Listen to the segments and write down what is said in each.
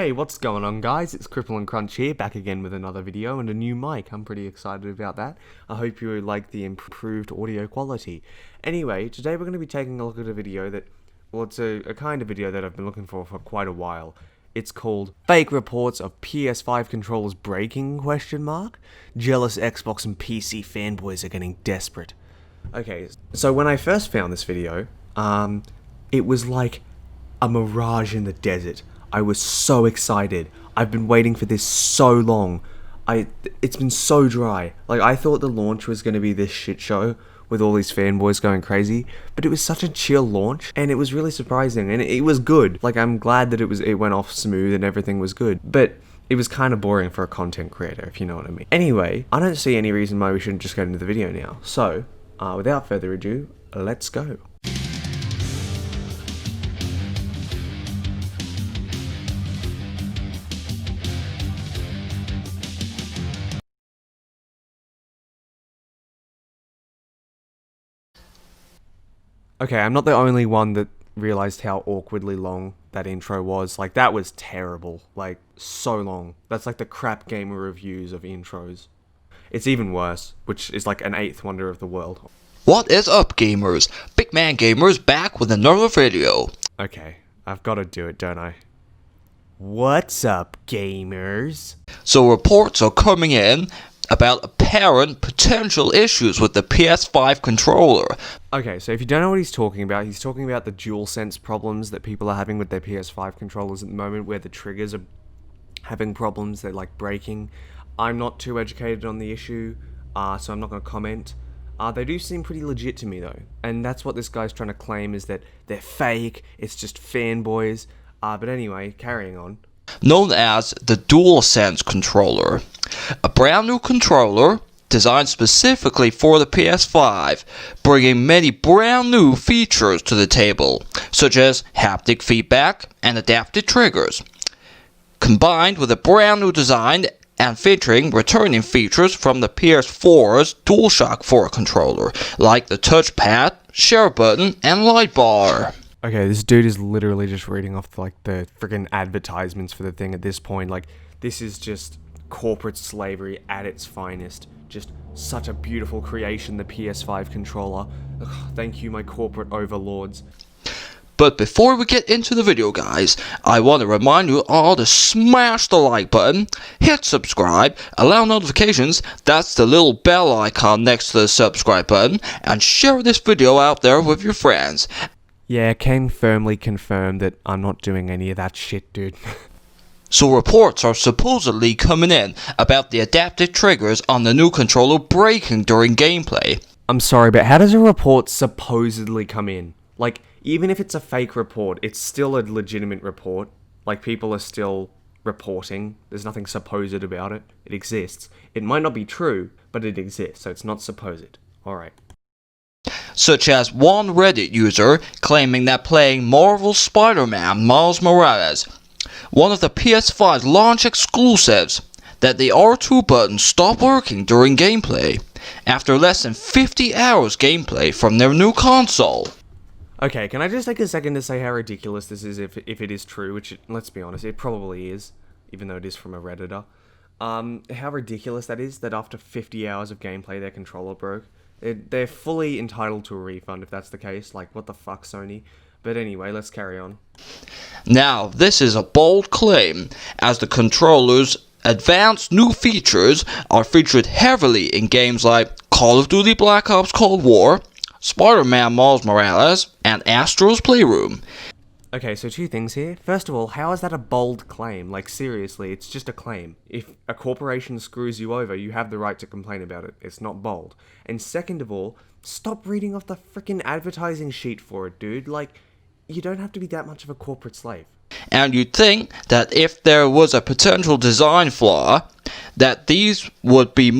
Hey, what's going on guys? It's Cripple and Crunch here, back again with another video and a new mic. I'm pretty excited about that. I hope you like the improved audio quality. Anyway, today we're going to be taking a look at a video that, well, it's a kind of video that I've been looking for quite a while. It's called Fake Reports of PS5 Controllers Breaking? Jealous Xbox and PC fanboys are getting desperate. Okay, so when I first found this video, it was like a mirage in the desert. I was so excited. I've been waiting for this so long. It's been so dry. Like, I thought the launch was going to be this shit show with all these fanboys going crazy, but it was such a chill launch, and it was really surprising, and it was good. Like, I'm glad that it went off smooth and everything was good, but it was kind of boring for a content creator, if you know what I mean. Anyway, I don't see any reason why we shouldn't just get into the video now. So, without further ado, let's go. Okay, I'm not the only one that realized how awkwardly long that intro was. Like, that was terrible. Like, so long. That's like the crap gamer reviews of intros. It's even worse, which is like an eighth wonder of the world. What is up, gamers? Big Man Gamers back with another video. Okay, I've got to do it, don't I? What's up, gamers? So reports are coming in about apparent potential issues with the PS5 controller. Okay, so if you don't know what he's talking about the DualSense problems that people are having with their PS5 controllers at the moment, where the triggers are having problems, they're like breaking. I'm not too educated on the issue, so I'm not going to comment. They do seem pretty legit to me though, and that's what this guy's trying to claim, is that they're fake, it's just fanboys. But anyway, carrying on. Known as the DualSense controller. A brand new controller designed specifically for the PS5, bringing many brand new features to the table, such as haptic feedback and adaptive triggers, combined with a brand new design and featuring returning features from the PS4's DualShock 4 controller, like the touchpad, share button, and light bar. Okay, this dude is literally just reading off like the freaking advertisements for the thing at this point. Like, this is just corporate slavery at its finest. Just such a beautiful creation, the PS5 controller. Ugh, thank you, my corporate overlords. But before we get into the video, guys, I want to remind you all to smash the like button, hit subscribe, allow notifications, that's the little bell icon next to the subscribe button, and share this video out there with your friends. Yeah, can firmly confirm that I'm not doing any of that shit, dude. So reports are supposedly coming in about the adaptive triggers on the new controller breaking during gameplay. I'm sorry, but how does a report supposedly come in? Like, even if it's a fake report, it's still a legitimate report. Like, people are still reporting. There's nothing supposed about it. It exists. It might not be true, but it exists, so it's not supposed. Alright. Such as one Reddit user claiming that playing Marvel's Spider-Man Miles Morales, one of the PS5's launch exclusives, that the R2 button stopped working during gameplay after less than 50 hours gameplay from their new console. Okay, can I just take a second to say how ridiculous this is if it is true, which, let's be honest, it probably is, even though it is from a Redditor. How ridiculous that is, that after 50 hours of gameplay their controller broke. They're fully entitled to a refund if that's the case. Like, what the fuck, Sony? But anyway, let's carry on. Now, this is a bold claim, as the controller's advanced new features are featured heavily in games like Call of Duty Black Ops Cold War, Spider-Man Miles Morales, and Astro's Playroom. Okay, so two things here. First of all, how is that a bold claim? Like, seriously, it's just a claim. If a corporation screws you over, you have the right to complain about it. It's not bold. And second of all, stop reading off the frickin' advertising sheet for it, dude. Like, you don't have to be that much of a corporate slave. And you'd think that if there was a potential design flaw, that there would be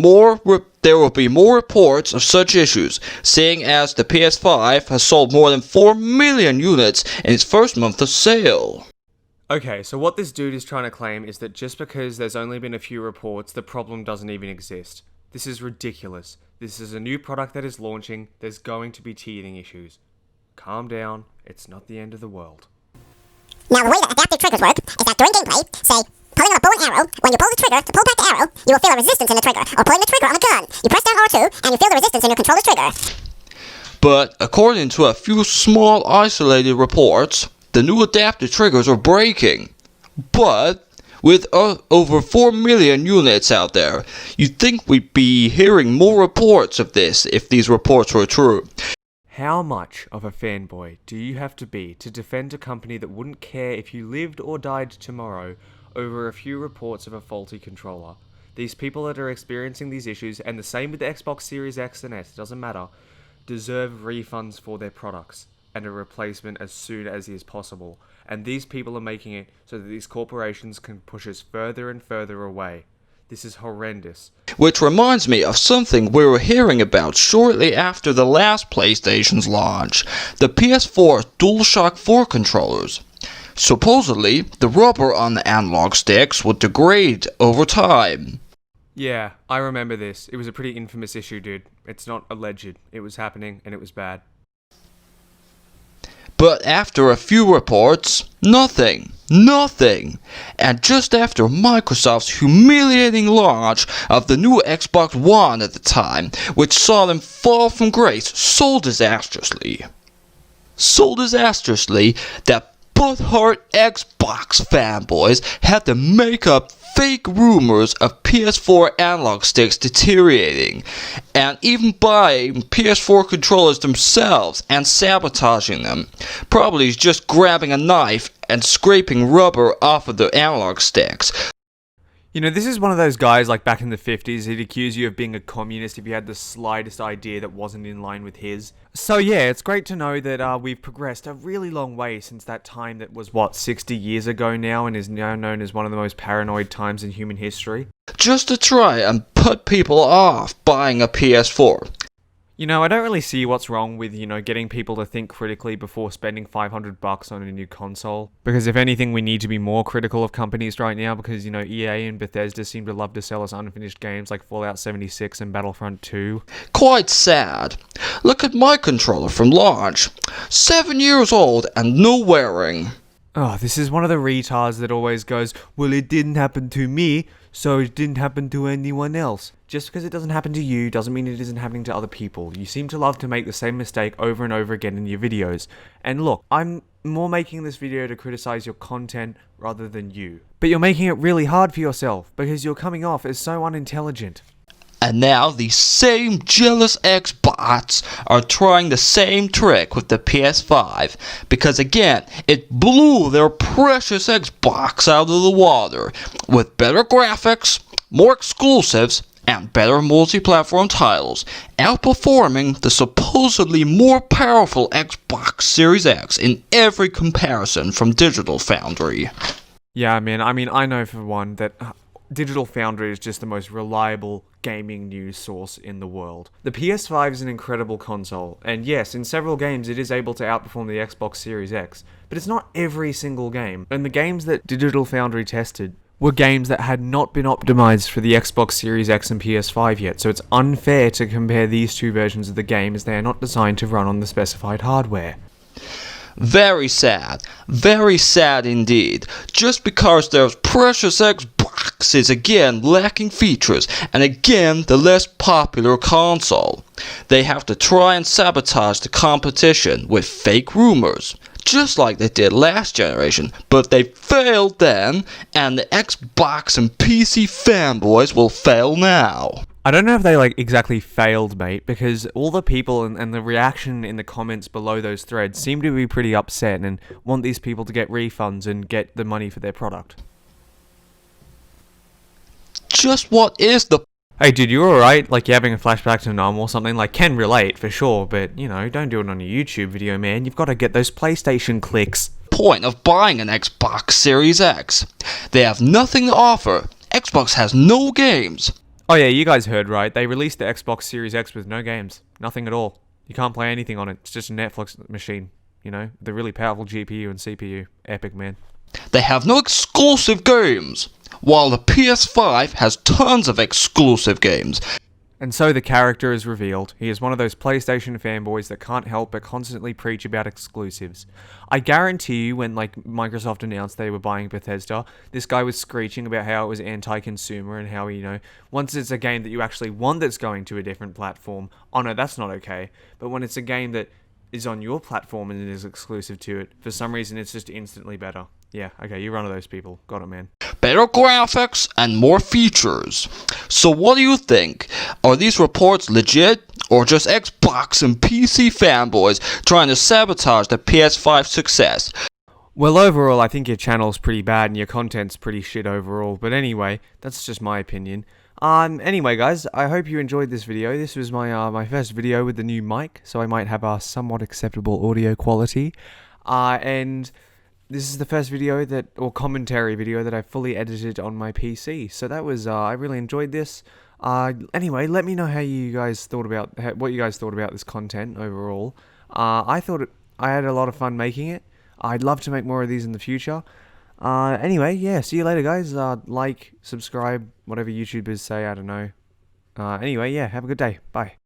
more reports of such issues, seeing as the PS5 has sold more than 4 million units in its first month of sale. Okay, so what this dude is trying to claim is that just because there's only been a few reports, the problem doesn't even exist. This is ridiculous. This is a new product that is launching. There's going to be teething issues. Calm down. It's not the end of the world. Now, the way that adaptive triggers work is that during gameplay, say, pulling on a bow and arrow, when you pull the trigger to pull back the arrow, you will feel a resistance in the trigger, or pulling the trigger on a gun. You press down R2, and you feel the resistance in your controller's trigger. But according to a few small isolated reports, the new adaptive triggers are breaking. But with over 4 million units out there, you'd think we'd be hearing more reports of this if these reports were true. How much of a fanboy do you have to be to defend a company that wouldn't care if you lived or died tomorrow over a few reports of a faulty controller? These people that are experiencing these issues, and the same with the Xbox Series X and S, doesn't matter, deserve refunds for their products and a replacement as soon as is possible. And these people are making it so that these corporations can push us further and further away. This is horrendous. Which reminds me of something we were hearing about shortly after the last PlayStation's launch, the PS4 DualShock 4 controllers. Supposedly, the rubber on the analog sticks would degrade over time. Yeah, I remember this. It was a pretty infamous issue, dude. It's not alleged. It was happening, and it was bad. But after a few reports, nothing. And just after Microsoft's humiliating launch of the new Xbox One at the time, which saw them fall from grace so disastrously that butthurt Xbox fanboys had to make up fake rumors of PS4 analog sticks deteriorating, and even buying PS4 controllers themselves and sabotaging them, probably just grabbing a knife and scraping rubber off of the analog sticks. You know, this is one of those guys like back in the 50s, he'd accuse you of being a communist if you had the slightest idea that wasn't in line with his. So yeah, it's great to know that we've progressed a really long way since that time that was, 60 years ago now, and is now known as one of the most paranoid times in human history. Just to try and put people off buying a PS4. You know, I don't really see what's wrong with, getting people to think critically before spending $500 on a new console. Because if anything, we need to be more critical of companies right now because, EA and Bethesda seem to love to sell us unfinished games like Fallout 76 and Battlefront 2. Quite sad. Look at my controller from launch. 7 years old and no wearing. Oh, this is one of the retards that always goes, well, it didn't happen to me, so it didn't happen to anyone else. Just because it doesn't happen to you doesn't mean it isn't happening to other people. You seem to love to make the same mistake over and over again in your videos. And look, I'm more making this video to criticize your content rather than you. But you're making it really hard for yourself because you're coming off as so unintelligent. And now these same jealous Xbots are trying the same trick with the PS5 because again, it blew their precious Xbox out of the water with better graphics, more exclusives, and better multi-platform titles, outperforming the supposedly more powerful Xbox Series X in every comparison from Digital Foundry. Yeah, man, I know for one that Digital Foundry is just the most reliable gaming news source in the world. The PS5 is an incredible console, and yes, in several games it is able to outperform the Xbox Series X, but it's not every single game. And the games that Digital Foundry tested were games that had not been optimized for the Xbox Series X and PS5 yet, so it's unfair to compare these two versions of the game as they are not designed to run on the specified hardware. Very sad indeed. Just because their precious Xbox is again lacking features and again the less popular console, they have to try and sabotage the competition with fake rumors. Just like they did last generation, but they failed then, and the Xbox and PC fanboys will fail now. I don't know if they exactly failed, mate, because all the people and the reaction in the comments below those threads seem to be pretty upset and want these people to get refunds and get the money for their product. Just what is the Hey dude, you alright? You having a flashback to normal or something? Can relate for sure, but don't do it on a YouTube video, man. You've got to get those PlayStation clicks. point of buying an Xbox Series X? They have nothing to offer. Xbox has no games. Oh yeah, you guys heard right. They released the Xbox Series X with no games. Nothing at all. You can't play anything on it. It's just a Netflix machine. The really powerful GPU and CPU. Epic, man. They have no exclusive games, while the PS5 has tons of exclusive games. And so the character is revealed. He is one of those PlayStation fanboys that can't help but constantly preach about exclusives. I guarantee you when Microsoft announced they were buying Bethesda, this guy was screeching about how it was anti-consumer and how, once it's a game that you actually want that's going to a different platform, oh no, that's not okay. But when it's a game that is on your platform and it is exclusive to it, for some reason it's just instantly better. Yeah, okay, you're one of those people. Got it, man. Better graphics and more features. So what do you think? Are these reports legit or just Xbox and PC fanboys trying to sabotage the PS5 success? Well, overall, I think your channel's pretty bad and your content's pretty shit overall. But anyway, that's just my opinion. Anyway, guys, I hope you enjoyed this video. This was my first video with the new mic, so I might have a somewhat acceptable audio quality. And this is the first video or commentary video that I fully edited on my PC. So that was, I really enjoyed this. Anyway, let me know what you guys thought about this content overall. I had a lot of fun making it. I'd love to make more of these in the future. Anyway, yeah, see you later, guys. Like, subscribe, whatever YouTubers say, I don't know. Anyway, yeah, have a good day. Bye.